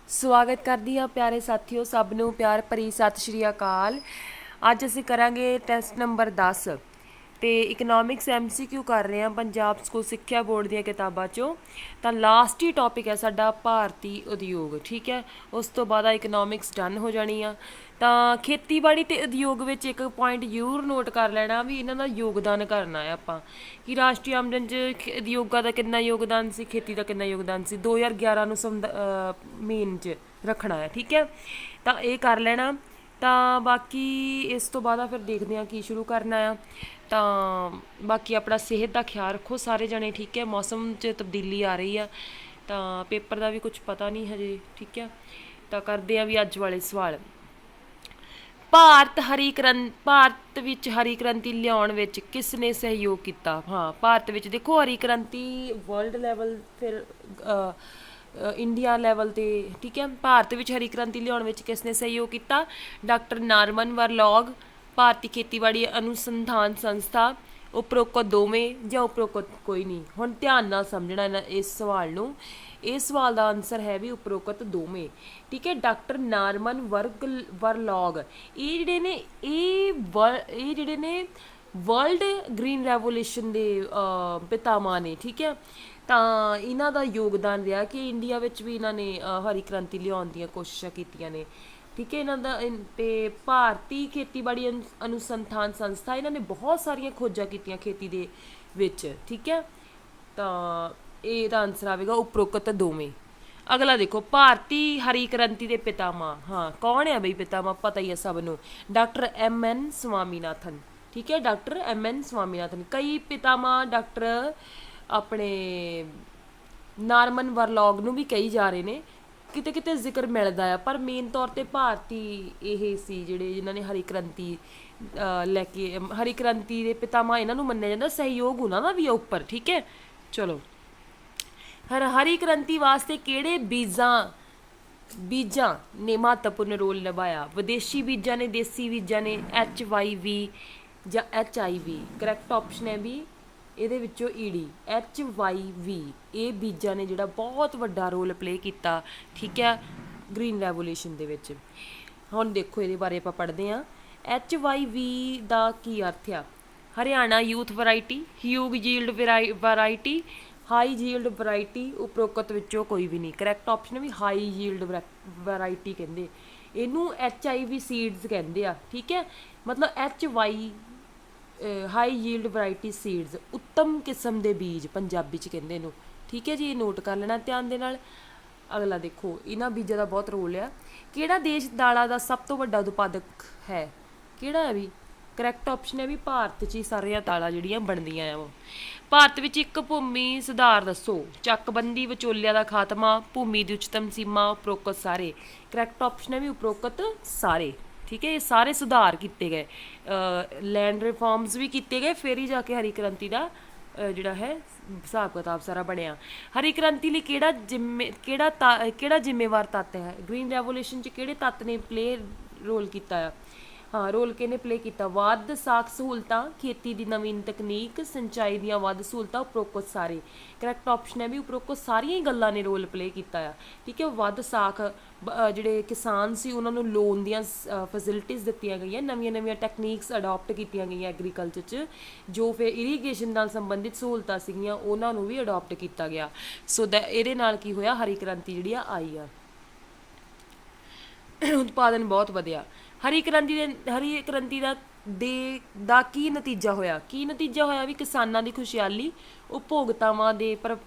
ਸਵਾਗਤ ਕਰਦੀ ਹਾਂ ਪਿਆਰੇ ਸਾਥੀਓ, ਸਭ ਨੂੰ ਪਿਆਰ ਭਰੀ ਸਤਿ ਸ਼੍ਰੀ ਅਕਾਲ। ਅੱਜ ਅਸੀਂ ਕਰਾਂਗੇ ਟੈਸਟ ਨੰਬਰ 10 ਤੇ ਇਕਨੋਮਿਕਸ MCQ ਕਰ ਰਹੇ ਹਾਂ ਪੰਜਾਬ ਸਕੂਲ ਸਿੱਖਿਆ ਬੋਰਡ ਦੀਆਂ ਕਿਤਾਬਾਂ 'ਚੋਂ। ਤਾਂ ਲਾਸਟ ਹੀ ਟੌਪਿਕ ਹੈ ਸਾਡਾ ਭਾਰਤੀ ਉਦਯੋਗ, ਠੀਕ ਹੈ। ਉਸ ਤੋਂ ਬਾਅਦ ਇਕਨੋਮਿਕਸ ਡਨ ਹੋ ਜਾਣੀ ਆ। ਤਾਂ ਖੇਤੀਬਾੜੀ ਤੇ ਉਦਯੋਗ ਵਿੱਚ ਇੱਕ ਪੁਆਇੰਟ ਜ਼ਰੂਰ ਨੋਟ ਕਰ ਲੈਣਾ ਵੀ ਇਹਨਾਂ ਦਾ ਯੋਗਦਾਨ ਕਰਨਾ ਹੈ ਆਪਾਂ, ਕਿ ਰਾਸ਼ਟਰੀ ਆਮਦਨ 'ਚ ਉਦਯੋਗਾਂ ਦਾ ਕਿੰਨਾ ਯੋਗਦਾਨ ਸੀ, ਖੇਤੀ ਦਾ ਕਿੰਨਾ ਯੋਗਦਾਨ ਸੀ 2011 ਨੂੰ ਮੇਨ 'ਚ ਰੱਖਣਾ ਹੈ, ਠੀਕ ਹੈ। ਤਾਂ ਇਹ ਕਰ ਲੈਣਾ। ਤਾਂ ਬਾਕੀ ਇਸ ਤੋਂ ਬਾਅਦ ਫਿਰ ਦੇਖਦੇ ਹਾਂ ਕੀ ਸ਼ੁਰੂ ਕਰਨਾ ਆ। ਤਾਂ ਬਾਕੀ ਆਪਣਾ ਸਿਹਤ ਦਾ ਖਿਆਲ ਰੱਖੋ ਸਾਰੇ ਜਣੇ, ਠੀਕ ਹੈ। ਮੌਸਮ 'ਚ ਤਬਦੀਲੀ ਆ ਰਹੀ ਆ, ਤਾਂ ਪੇਪਰ ਦਾ ਵੀ ਕੁਝ ਪਤਾ ਨਹੀਂ ਹਜੇ, ਠੀਕ ਹੈ। ਤਾਂ ਕਰਦੇ ਹਾਂ ਵੀ ਅੱਜ ਵਾਲੇ ਸਵਾਲ। ਭਾਰਤ ਵਿੱਚ ਹਰੀ ਕ੍ਰਾਂਤੀ ਲਿਆਉਣ ਵਿੱਚ ਕਿਸ ਨੇ ਸਹਿਯੋਗ ਕੀਤਾ? ਹਾਂ, ਭਾਰਤ ਵਿੱਚ ਦੇਖੋ ਹਰੀ ਕ੍ਰਾਂਤੀ ਵਰਲਡ ਲੈਵਲ, ਫਿਰ ਇੰਡੀਆ ਲੈਵਲ ਤੇ, ਠੀਕ ਹੈ। ਭਾਰਤ ਵਿੱਚ ਹਰੀ ਕ੍ਰਾਂਤੀ ਲਿਆਉਣ ਵਿੱਚ ਕਿਸ ਨੇ ਸਹਿਯੋਗ ਕੀਤਾ? ਡਾਕਟਰ ਨਾਰਮਨ ਵਰਲੌਗ, ਭਾਰਤੀ ਖੇਤੀਬਾੜੀ ਅਨੁਸੰਧਾਨ ਸੰਸਥਾ, ਉਪਰੋਕਤ ਦੋਵੇਂ ਜਾਂ ਉਪਰੋਕਤ ਕੋਈ ਨਹੀਂ। ਹੁਣ ਧਿਆਨ ਨਾਲ ਸਮਝਣਾ ਇਸ ਸਵਾਲ ਨੂੰ। ਇਸ ਸਵਾਲ ਦਾ ਆਨਸਰ ਹੈ ਵੀ ਉਪਰੋਕਤ ਦੋਵੇਂ, ਠੀਕ ਹੈ। ਡਾਕਟਰ ਨਾਰਮਨ ਵਰਲੌਗ ਇਹ ਜਿਹੜੇ ਨੇ ਵਰਲਡ ਗ੍ਰੀਨ ਰੈਵੋਲੂਸ਼ਨ ਦੇ ਪਿਤਾਮਾ ਨੇ, ਠੀਕ ਹੈ। ਤਾਂ ਇਹਨਾਂ ਦਾ ਯੋਗਦਾਨ ਰਿਹਾ ਕਿ ਇੰਡੀਆ ਵਿੱਚ ਵੀ ਇਹਨਾਂ ਨੇ ਹਰੀ ਕ੍ਰਾਂਤੀ ਲਿਆਉਣ ਦੀਆਂ ਕੋਸ਼ਿਸ਼ਾਂ ਕੀਤੀਆਂ ਨੇ, ਠੀਕ ਹੈ। ਇਹਨਾਂ ਦਾ ਤੇ ਭਾਰਤੀ ਖੇਤੀਬਾੜੀ ਅਨੁਸੰਧਾਨ ਸੰਸਥਾ, ਇਹਨਾਂ ਨੇ ਬਹੁਤ ਸਾਰੀਆਂ ਖੋਜਾਂ ਕੀਤੀਆਂ ਖੇਤੀ ਦੇ ਵਿੱਚ, ਠੀਕ ਹੈ। ਤਾਂ ਇਹਦਾ ਆਨਸਰ ਆਵੇਗਾ ਉਪਰੋਕਤ ਦੋਵੇਂ। ਅਗਲਾ ਦੇਖੋ, ਭਾਰਤੀ ਹਰੀ ਕ੍ਰਾਂਤੀ ਦੇ ਪਿਤਾਮਾ। ਹਾਂ, ਕੌਣ ਹੈ ਬਈ ਪਿਤਾਮਾ? ਪਤਾ ਹੀ ਹੈ ਸਭ ਨੂੰ, ਡਾਕਟਰ MN ਸਵਾਮੀਨਾਥਨ, ਠੀਕ ਹੈ। Doctor MN Swaminathan. ਕਈ ਪਿਤਾਮਾ ਡਾਕਟਰ ਆਪਣੇ ਨਾਰਮਨ ਵਰਲੌਗ ਨੂੰ ਵੀ ਕਹੀ ਜਾ ਰਹੇ ਨੇ, ਕਿਤੇ ਕਿਤੇ ਜ਼ਿਕਰ ਮਿਲਦਾ ਆ, ਪਰ ਮੇਨ ਤੌਰ 'ਤੇ ਭਾਰਤੀ ਇਹ ਸੀ ਜਿਹੜੇ ਜਿਨ੍ਹਾਂ ਨੇ ਹਰੀ ਕ੍ਰਾਂਤੀ ਲੈ ਕੇ, ਹਰੀ ਕ੍ਰਾਂਤੀ ਦੇ ਪਿਤਾਮਾ ਇਹਨਾਂ ਨੂੰ ਮੰਨਿਆ ਜਾਂਦਾ। ਸਹਿਯੋਗ ਉਹਨਾਂ ਦਾ ਵੀ ਆ ਉੱਪਰ, ਠੀਕ ਹੈ। ਚਲੋ, ਹਰੀ ਕ੍ਰਾਂਤੀ ਵਾਸਤੇ ਕਿਹੜੇ ਬੀਜਾਂ ਨੇ ਮਹੱਤਵਪੂਰਨ ਰੋਲ ਨਿਭਾਇਆ? ਵਿਦੇਸ਼ੀ ਬੀਜਾਂ ਨੇ, ਦੇਸੀ ਬੀਜਾਂ ਨੇ, HYV ਜਾਂ HIV? ਕਰੈਕਟ ਆਪਸ਼ਨ ਹੈ ਵੀ ਇਹਦੇ ਵਿੱਚੋਂ ED, HYV। ਇਹ ਬੀਜਾਂ ਨੇ ਜਿਹੜਾ ਬਹੁਤ ਵੱਡਾ ਰੋਲ ਪਲੇ ਕੀਤਾ, ਠੀਕ ਹੈ, ਗ੍ਰੀਨ ਰੈਵੋਲੂਸ਼ਨ ਦੇ ਵਿੱਚ। ਹੁਣ ਦੇਖੋ ਇਹਦੇ ਬਾਰੇ ਆਪਾਂ ਪੜ੍ਹਦੇ ਹਾਂ। HYV ਦਾ ਕੀ ਅਰਥ ਆ? Haryana youth variety, ਹਿਊਗ yield variety, high yield variety. ਉਪਰੋਕਤ ਵਿੱਚੋਂ ਕੋਈ ਵੀ ਨਹੀਂ। ਕਰੈਕਟ ਆਪਸ਼ਨ ਵੀ ਹਾਈ ਯੀਲਡ ਵੈਰਾਈਟੀ ਕਹਿੰਦੇ ਇਹਨੂੰ। HIV ਸੀਡਸ ਕਹਿੰਦੇ ਆ, ਠੀਕ ਹੈ। ਮਤਲਬ HY high yield variety seeds, ਉੱਤਮ ਕਿਸਮ ਦੇ ਬੀਜ ਪੰਜਾਬੀ 'ਚ ਕਹਿੰਦੇ ਇਹਨੂੰ, ਠੀਕ ਹੈ ਜੀ। ਇਹ ਨੋਟ ਕਰ ਲੈਣਾ ਧਿਆਨ ਦੇ ਨਾਲ। ਅਗਲਾ ਦੇਖੋ, ਇਹਨਾਂ ਬੀਜਾਂ ਦਾ ਬਹੁਤ ਰੋਲ ਆ। ਕਿਹੜਾ ਦੇਸ਼ ਦਾਲਾਂ ਦਾ ਸਭ ਤੋਂ ਵੱਡਾ ਉਤਪਾਦਕ ਹੈ? ਕਿਹੜਾ ਹੈ ਵੀ? ਕਰੈਕਟ ਆਪਸ਼ਨ ਹੈ ਵੀ ਭਾਰਤ 'ਚ ਹੀ ਸਾਰੀਆਂ ਦਾਲਾਂ ਜਿਹੜੀਆਂ ਬਣਦੀਆਂ ਆ ਉਹ। ਭਾਰਤ ਵਿੱਚ ਇੱਕ ਭੂਮੀ ਸੁਧਾਰ ਦੱਸੋ। ਚੱਕਬੰਦੀ, ਵਿਚੋਲਿਆਂ ਦਾ ਖਾਤਮਾ, ਭੂਮੀ ਦੀ ਉੱਚਤਮ ਸੀਮਾ, ਉਪਰੋਕਤ ਸਾਰੇ। ਕਰੈਕਟ ਆਪਸ਼ਨ ਹੈ ਵੀ ਉਪਰੋਕਤ ਸਾਰੇ, ਠੀਕ ਹੈ। ਇਹ ਸਾਰੇ ਸੁਧਾਰ ਕੀਤੇ ਗਏ, ਲੈਂਡ ਰਿਫਾਰਮਸ ਵੀ ਕੀਤੇ ਗਏ, ਫਿਰ ਹੀ ਜਾ ਕੇ ਹਰੀ ਕ੍ਰਾਂਤੀ ਦਾ ਜਿਹੜਾ ਹੈ ਹਿਸਾਬ ਕਿਤਾਬ ਸਾਰਾ ਬਣਿਆ। ਹਰੀ ਕ੍ਰਾਂਤੀ ਲਈ ਕਿਹੜਾ ਜ਼ਿੰਮੇਵਾਰ ਤੱਤ ਹੈ? ਗ੍ਰੀਨ ਰੈਵੋਲੂਸ਼ਨ 'ਚ ਕਿਹੜੇ ਤੱਤ ਨੇ ਰੋਲ ਕੀਤਾ ਆ? ਹਾਂ, ਰੋਲ ਕਿਹਨੇ ਪਲੇ ਕੀਤਾ? ਵੱਧ ਸਾਖ ਸਹੂਲਤਾਂ, ਖੇਤੀ ਦੀ ਨਵੀਨ ਤਕਨੀਕ, ਸਿੰਚਾਈ ਦੀਆਂ ਵੱਧ ਸਹੂਲਤਾਂ, ਉਪਰੋਕਤ ਸਾਰੇ। ਕਰੈਕਟ ਆਪਸ਼ਨ ਹੈ ਵੀ ਉਪਰੋਕਤ ਸਾਰੀਆਂ ਹੀ ਗੱਲਾਂ ਨੇ ਰੋਲ ਪਲੇ ਕੀਤਾ ਆ, ਠੀਕ ਹੈ। ਵੱਧ ਸਾਖ, ਜਿਹੜੇ ਕਿਸਾਨ ਸੀ ਉਹਨਾਂ ਨੂੰ ਲੋਨ ਦੀਆਂ ਫੈਸਿਲਿਟੀਜ਼ ਦਿੱਤੀਆਂ ਗਈਆਂ, ਨਵੀਆਂ ਨਵੀਆਂ ਟੈਕਨੀਕਸ ਅਡੋਪਟ ਕੀਤੀਆਂ ਗਈਆਂ ਐਗਰੀਕਲਚਰ 'ਚ, ਜੋ ਫਿਰ ਇਰੀਗੇਸ਼ਨ ਨਾਲ ਸੰਬੰਧਿਤ ਸਹੂਲਤਾਂ ਸੀਗੀਆਂ ਉਹਨਾਂ ਨੂੰ ਵੀ ਅਡੋਪਟ ਕੀਤਾ ਗਿਆ। ਸੋ ਇਹਦੇ ਨਾਲ ਕੀ ਹੋਇਆ? ਹਰੀ ਕ੍ਰਾਂਤੀ ਜਿਹੜੀ ਆਈ ਆ, ਉਤਪਾਦਨ ਬਹੁਤ ਵਧਿਆ। ਹਰੀ ਕ੍ਰਾਂਤੀ ਦਾ ਕੀ ਨਤੀਜਾ ਹੋਇਆ? ਕੀ ਨਤੀਜਾ ਹੋਇਆ ਵੀ ਕਿਸਾਨਾਂ ਦੀ ਖੁਸ਼ਹਾਲੀ, ਉਪਭੋਗਤਾਵਾਂ ਦੇ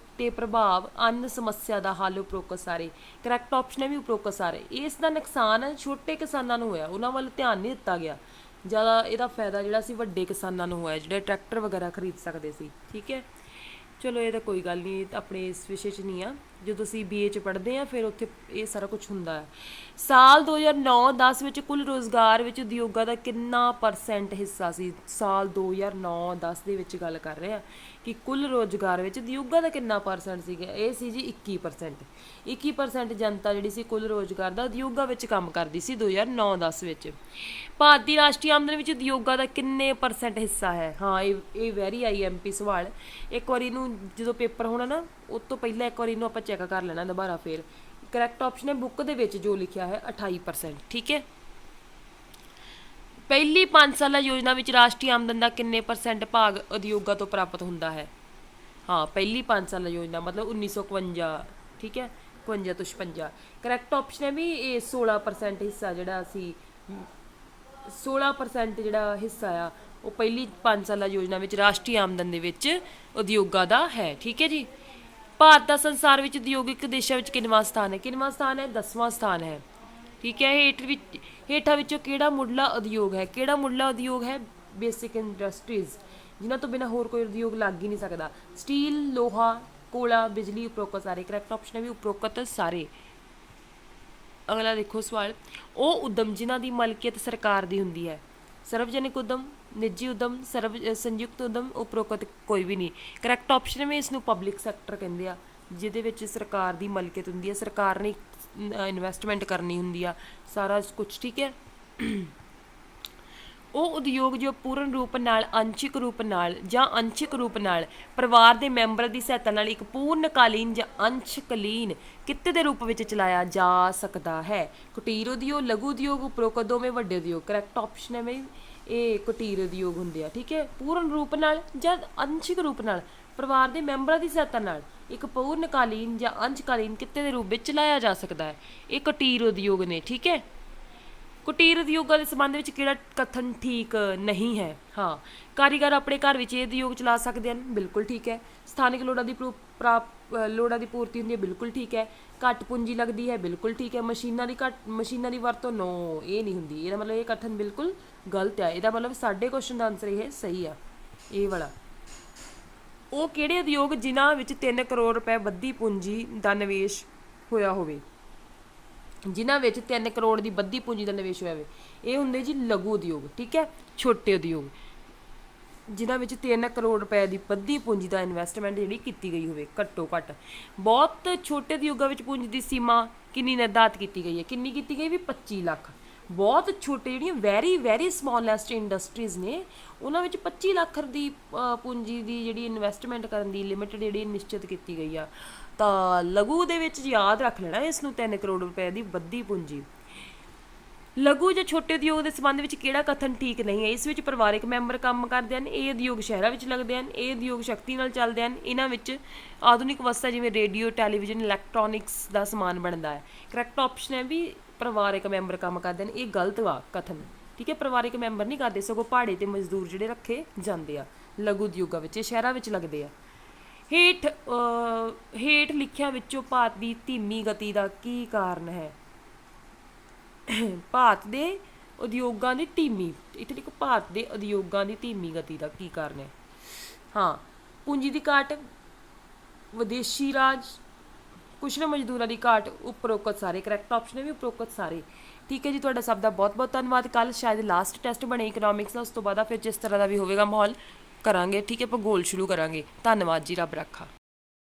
ਪ੍ਰਭਾਵ, ਅੰਨ ਸਮੱਸਿਆ ਦਾ ਹੱਲ, ਉਪਰੋਕਤ ਸਾਰੇ। ਕਰੈਕਟ ਆਪਸ਼ਨ ਹੈ ਵੀ ਉਪਰੋਕਤ ਸਾਰੇ। ਇਸ ਦਾ ਨੁਕਸਾਨ ਛੋਟੇ ਕਿਸਾਨਾਂ ਨੂੰ ਹੋਇਆ, ਉਹਨਾਂ ਵੱਲ ਧਿਆਨ ਨਹੀਂ ਦਿੱਤਾ ਗਿਆ ਜ਼ਿਆਦਾ। ਇਹਦਾ ਫਾਇਦਾ ਜਿਹੜਾ ਸੀ ਵੱਡੇ ਕਿਸਾਨਾਂ ਨੂੰ ਹੋਇਆ, ਜਿਹੜੇ ਟਰੈਕਟਰ ਵਗੈਰਾ ਖਰੀਦ ਸਕਦੇ ਸੀ, ਠੀਕ ਹੈ। ਚਲੋ, ਇਹ ਤਾਂ ਕੋਈ ਗੱਲ ਨਹੀਂ, ਆਪਣੇ ਇਸ ਵਿਸ਼ੇ 'ਚ ਨਹੀਂ ਆ। ਜਦੋਂ ਤੁਸੀਂ BA 'ਚ ਪੜ੍ਹਦੇ ਆ ਫਿਰ ਉੱਥੇ ਇਹ ਸਾਰਾ ਕੁਝ ਹੁੰਦਾ ਹੈ। ਸਾਲ 2009-10 ਵਿੱਚ ਕੁੱਲ ਰੁਜ਼ਗਾਰ ਵਿੱਚ ਉਦਯੋਗਾਂ ਦਾ ਕਿੰਨਾ % ਹਿੱਸਾ ਸੀ? ਸਾਲ 2009-10 ਦੇ ਵਿੱਚ ਗੱਲ ਕਰ ਰਹੇ ਆ ਕਿ ਕੁੱਲ ਰੁਜ਼ਗਾਰ ਵਿੱਚ ਉਦਯੋਗਾਂ ਦਾ ਕਿੰਨਾ % ਸੀਗਾ? ਇਹ ਸੀ ਜੀ 21%। 21% ਜਨਤਾ ਜਿਹੜੀ ਸੀ ਕੁੱਲ ਰੁਜ਼ਗਾਰ ਦਾ ਉਦਯੋਗਾਂ ਵਿੱਚ ਕੰਮ ਕਰਦੀ ਸੀ 2009-10 ਵਿੱਚ। ਭਾਰਤ ਦੀ ਰਾਸ਼ਟਰੀ ਆਮਦਨ ਵਿੱਚ ਉਦਯੋਗਾਂ ਦਾ ਕਿੰਨੇ % ਹਿੱਸਾ ਹੈ? ਹਾਂ, ਇਹ ਵੈਰੀ IMP ਸਵਾਲ। ਇੱਕ ਵਾਰੀ ਇਹਨੂੰ ਜਦੋਂ ਪੇਪਰ ਹੋਣਾ ਨਾ, ਉਸ ਤੋਂ ਪਹਿਲਾਂ ਇੱਕ ਵਾਰੀ ਇਹਨੂੰ ਆਪਾਂ ਚੈੱਕ ਕਰ ਲੈਣਾ ਦੁਬਾਰਾ ਫਿਰ ਕਰੈਕਟ ਆਪਸ਼ਨ ਹੈ ਬੁੱਕ ਦੇ ਵਿੱਚ ਜੋ ਲਿਖਿਆ ਹੈ 28%। ਠੀਕ ਹੈ। ਪਹਿਲੀ 5 ਸਾਲਾ ਯੋਜਨਾ ਵਿੱਚ ਰਾਸ਼ਟਰੀ ਆਮਦਨ ਦਾ ਕਿੰਨੇ % ਭਾਗ ਉਦਯੋਗਾਂ ਤੋਂ ਪ੍ਰਾਪਤ ਹੁੰਦਾ ਹੈ? ਹਾਂ, ਪਹਿਲੀ 5 ਸਾਲਾ ਯੋਜਨਾ ਮਤਲਬ 1951। ਠੀਕ ਹੈ, 51 ਤੋਂ 56। ਕਰੈਕਟ ਆਪਸ਼ਨ ਹੈ ਵੀ ਇਹ 16% ਹਿੱਸਾ ਜਿਹੜਾ ਅਸੀਂ 16% ਜਿਹੜਾ ਹਿੱਸਾ ਆ ਉਹ ਪਹਿਲੀ 5 ਸਾਲਾ ਯੋਜਨਾ ਵਿੱਚ ਰਾਸ਼ਟਰੀ ਆਮਦਨ ਦੇ ਵਿੱਚ ਉਦਯੋਗਾਂ ਦਾ ਹੈ। ਠੀਕ ਹੈ ਜੀ। ਭਾਰਤ ਦਾ ਸੰਸਾਰ ਵਿੱਚ ਉਦਯੋਗਿਕ ਦੇਸ਼ਾਂ ਵਿੱਚ ਕਿੰਨਵਾਂ ਸਥਾਨ ਹੈ? ਕਿੰਨਵਾਂ ਸਥਾਨ ਹੈ? 10ਵਾਂ ਸਥਾਨ ਹੈ। ਠੀਕ ਹੈ। ਹੇਠਾਂ ਵਿੱਚੋਂ ਕਿਹੜਾ ਮੁੱਢਲਾ ਉਦਯੋਗ ਹੈ? ਕਿਹੜਾ ਮੁੱਢਲਾ ਉਦਯੋਗ ਹੈ? ਬੇਸਿਕ ਇੰਡਸਟਰੀਜ਼, ਜਿਨ੍ਹਾਂ ਤੋਂ ਬਿਨਾਂ ਹੋਰ ਕੋਈ ਉਦਯੋਗ ਲੱਗ ਹੀ ਨਹੀਂ ਸਕਦਾ। ਸਟੀਲ, ਲੋਹਾ, ਕੋਲਾ, ਬਿਜਲੀ, ਉਪਰੋਕਤ ਸਾਰੇ। ਕਰੈਕਟ ਆਪਸ਼ਨ ਹੈ ਵੀ ਉਪਰੋਕਤ ਸਾਰੇ। ਅਗਲਾ ਦੇਖੋ ਸਵਾਲ, ਉਹ ਉਦਮ ਜਿਨ੍ਹਾਂ ਦੀ ਮਲਕੀਅਤ ਸਰਕਾਰ ਦੀ ਹੁੰਦੀ ਹੈ? ਸਰਵਜਨਿਕ ਉਦਮ, ਨਿੱਜੀ ਉਦਮ, ਸੰਯੁਕਤ ਉਦਮ, ਉਪਰੋਕਤ ਕੋਈ ਵੀ ਨਹੀਂ। ਕਰੈਕਟ ਆਪਸ਼ਨ ਹੈ ਇਸ ਨੂੰ ਪਬਲਿਕ ਸੈਕਟਰ ਕਹਿੰਦੇ ਆ, ਜਿਹਦੇ ਵਿੱਚ ਸਰਕਾਰ ਦੀ ਮਲਕੀਅਤ ਹੁੰਦੀ ਹੈ, ਸਰਕਾਰ ਨੇ ਇਨਵੈਸਟਮੈਂਟ ਕਰਨੀ ਹੁੰਦੀ ਆ ਸਾਰਾ ਕੁਛ। ਠੀਕ ਹੈ। ਉਹ ਉਦਯੋਗ ਜੋ ਪੂਰਨ ਰੂਪ ਨਾਲ, ਅੰਸ਼ਿਕ ਰੂਪ ਨਾਲ ਜਾਂ ਅੰਸ਼ਿਕ ਰੂਪ ਨਾਲ ਪਰਿਵਾਰ ਦੇ ਮੈਂਬਰ ਦੀ ਸਹਾਇਤਾ ਨਾਲ ਇੱਕ ਪੂਰਨਕਾਲੀਨ ਜਾਂ ਅੰਸ਼ਕਾਲੀਨ ਕਿੱਤੇ ਦੇ ਰੂਪ ਵਿੱਚ ਚਲਾਇਆ ਜਾ ਸਕਦਾ ਹੈ? ਕੁਟੀਰ ਉਦਯੋਗ, ਲਘੂ ਉਦਯੋਗ, ਉਪਰੋਕਤ ਦੋਵੇਂ ਵੱਡੇ ਉਦਯੋਗ। ਕਰੈਕਟ ਆਪਸ਼ਨ ਹੈ ਬਈ ਇਹ ਕੁਟੀਰ ਉਦਯੋਗ ਹੁੰਦੇ ਆ। ਠੀਕ ਹੈ। ਪੂਰਨ ਰੂਪ ਨਾਲ ਜਾਂ ਅੰਸ਼ਿਕ ਰੂਪ ਨਾਲ ਪਰਿਵਾਰ ਦੇ ਮੈਂਬਰਾਂ ਦੀ ਸਹਾਇਤਾ ਨਾਲ ਇੱਕ ਪੂਰਨਕਾਲੀਨ ਜਾਂ ਅੰਸ਼ਕਾਲੀਨ ਕਿੱਤੇ ਦੇ ਰੂਪ ਵਿੱਚ ਚਲਾਇਆ ਜਾ ਸਕਦਾ ਹੈ। ਇਹ ਕੁਟੀਰ ਉਦਯੋਗ ਨੇ। ਠੀਕ ਹੈ। ਕੁਟੀਰ ਉਦਯੋਗਾਂ ਦੇ ਸੰਬੰਧ ਵਿੱਚ ਕਿਹੜਾ ਕਥਨ ਠੀਕ ਨਹੀਂ ਹੈ? ਹਾਂ, ਕਾਰੀਗਰ ਆਪਣੇ ਘਰ ਵਿੱਚ ਇਹ ਉਦਯੋਗ ਚਲਾ ਸਕਦੇ ਹਨ, ਬਿਲਕੁਲ ਠੀਕ ਹੈ। ਸਥਾਨਕ ਲੋੜਾਂ ਦੀ ਲੋੜਾਂ ਦੀ ਪੂਰਤੀ ਹੁੰਦੀ ਹੈ, ਬਿਲਕੁਲ ਠੀਕ ਹੈ। ਘੱਟ ਪੂੰਜੀ ਲੱਗਦੀ ਹੈ, ਬਿਲਕੁਲ ਠੀਕ ਹੈ। ਮਸ਼ੀਨਾਂ ਦੀ ਵਰਤੋਂ ਨੋ, ਇਹ ਨਹੀਂ ਹੁੰਦੀ। ਇਹਦਾ ਮਤਲਬ ਇਹ ਕਥਨ ਬਿਲਕੁਲ ਗਲਤ ਹੈ। ਇਹਦਾ ਮਤਲਬ ਸਾਡੇ ਕੁਐਸਚਨ ਦਾ ਆਨਸਰ ਇਹ ਸਹੀ ਆ, ਇਹ ਵਾਲਾ। ਉਹ ਕਿਹੜੇ ਉਦਯੋਗ ਜਿਨ੍ਹਾਂ ਵਿੱਚ 3 ਕਰੋੜ ਰੁਪਏ ਬੱਧੀ ਪੂੰਜੀ ਦਾ ਨਿਵੇਸ਼ ਹੋਇਆ ਹੋਵੇ? ਜਿਨ੍ਹਾਂ ਵਿੱਚ 3 ਕਰੋੜ ਦੀ ਬੱਧੀ ਪੂੰਜੀ ਦਾ ਨਿਵੇਸ਼ ਹੋਇਆ ਹੋਵੇ, ਇਹ ਹੁੰਦੇ ਜੀ ਲਘੂ ਉਦਯੋਗ। ਠੀਕ ਹੈ। ਛੋਟੇ ਉਦਯੋਗ ਜਿਨ੍ਹਾਂ ਵਿੱਚ 3 ਕਰੋੜ ਰੁਪਏ ਦੀ ਬੱਧੀ ਪੂੰਜੀ ਦਾ ਇਨਵੈਸਟਮੈਂਟ ਜਿਹੜੀ ਕੀਤੀ ਗਈ ਹੋਵੇ ਘੱਟੋ ਘੱਟ। ਬਹੁਤ ਛੋਟੇ ਉਦਯੋਗਾਂ ਵਿੱਚ ਪੂੰਜੀ ਦੀ ਸੀਮਾ ਕਿੰਨੀ ਨਿਰਧਾਰਿਤ ਕੀਤੀ ਗਈ ਹੈ? ਕਿੰਨੀ ਕੀਤੀ ਗਈ ਵੀ 25 ਲੱਖ। ਬਹੁਤ ਛੋਟੇ ਜਿਹੜੀਆਂ ਵੈਰੀ ਸਮਾਲੈਸਟ ਇੰਡਸਟਰੀਜ਼ ਨੇ ਉਹਨਾਂ ਵਿੱਚ 25 ਲੱਖ ਦੀ ਪੂੰਜੀ ਦੀ ਜਿਹੜੀ ਇਨਵੈਸਟਮੈਂਟ ਕਰਨ ਦੀ ਲਿਮਿਟ ਜਿਹੜੀ ਨਿਸ਼ਚਿਤ ਕੀਤੀ ਗਈ ਆ। ਤਾਂ ਲਘੂ ਦੇ ਵਿੱਚ ਯਾਦ ਰੱਖ ਲੈਣਾ ਇਸ ਨੂੰ, 3 ਕਰੋੜ ਰੁਪਏ ਦੀ ਬੱਧੀ ਪੂੰਜੀ। ਲਘੂ ਜਾਂ ਛੋਟੇ ਉਦਯੋਗ ਦੇ ਸੰਬੰਧ ਵਿੱਚ ਕਿਹੜਾ ਕਥਨ ਠੀਕ ਨਹੀਂ ਹੈ? ਇਸ ਵਿੱਚ ਪਰਿਵਾਰਕ ਮੈਂਬਰ ਕੰਮ ਕਰਦੇ ਹਨ, ਇਹ ਉਦਯੋਗ ਸ਼ਹਿਰਾਂ ਵਿੱਚ ਲੱਗਦੇ ਹਨ, ਇਹ ਉਦਯੋਗ ਸ਼ਕਤੀ ਨਾਲ ਚੱਲਦੇ ਹਨ, ਇਹਨਾਂ ਵਿੱਚ ਆਧੁਨਿਕ ਵਸਤਾਂ ਜਿਵੇਂ ਰੇਡੀਓ, ਟੈਲੀਵਿਜ਼ਨ, ਇਲੈਕਟ੍ਰੋਨਿਕਸ ਦਾ ਸਮਾਨ ਬਣਦਾ ਹੈ। ਕਰੈਕਟ ਆਪਸ਼ਨ ਹੈ ਵੀ ਪਰਿਵਾਰਕ ਮੈਂਬਰ ਕੰਮ ਕਰਦੇ ਹਨ। ਇਹ ਗਲਤ ਵਾ ਕਥਨ। ਠੀਕ ਹੈ। ਪਰਿਵਾਰਕ ਮੈਂਬਰ ਨਹੀਂ ਕਰਦੇ, ਸਗੋਂ ਪਹਾੜੇ ਤੇ ਮਜ਼ਦੂਰ ਜਿਹੜੇ ਰੱਖੇ ਜਾਂਦੇ ਆ ਲਘੂ ਉਦਯੋਗਾਂ ਵਿੱਚ, ਇਹ ਸ਼ਹਿਰਾਂ ਵਿੱਚ ਲੱਗਦੇ ਆ। ਹੇਠ ਲਿਖਿਆਂ ਵਿੱਚੋਂ ਭਾਰਤ ਦੀ ਧੀਮੀ ਗਤੀ ਦਾ ਕੀ ਕਾਰਨ ਹੈ? ਭਾਰਤ ਦੇ ਉਦਯੋਗਾਂ ਦੀ ਧੀਮੀ, ਇੱਥੇ ਲਿਖੋ ਭਾਰਤ ਦੇ ਉਦਯੋਗਾਂ ਦੀ ਧੀਮੀ ਗਤੀ ਦਾ ਕੀ ਕਾਰਨ ਹੈ? ਹਾਂ, ਪੂੰਜੀ ਦੀ ਘਾਟ, ਵਿਦੇਸ਼ੀ ਰਾਜ, ਕੁਸ਼ਲ ਮਜ਼ਦੂਰਾਂ ਦੀ ਘਾਟ, ਉਪਰੋਕਤ ਸਾਰੇ। ਕਰੈਕਟ ਆਪਸ਼ਨ ਹੈ ਵੀ ਉਪਰੋਕਤ ਸਾਰੇ। ਠੀਕ ਹੈ ਜੀ। ਤੁਹਾਡਾ ਸਭ ਦਾ ਬਹੁਤ ਬਹੁਤ ਧੰਨਵਾਦ। ਕੱਲ੍ਹ ਸ਼ਾਇਦ ਲਾਸਟ ਟੈਸਟ ਬਣੇ ਇਕਨੋਮਿਕਸ ਦਾ, ਉਸ ਤੋਂ ਬਾਅਦ ਫਿਰ ਜਿਸ ਤਰ੍ਹਾਂ ਦਾ ਵੀ ਹੋਵੇਗਾ ਮਾਹੌਲ ਕਰਾਂਗੇ। ਠੀਕ ਹੈ। ਭੂਗੋਲ ਸ਼ੁਰੂ ਕਰਾਂਗੇ। ਧੰਨਵਾਦ ਜੀ। ਰੱਬ ਰਾਖਾ।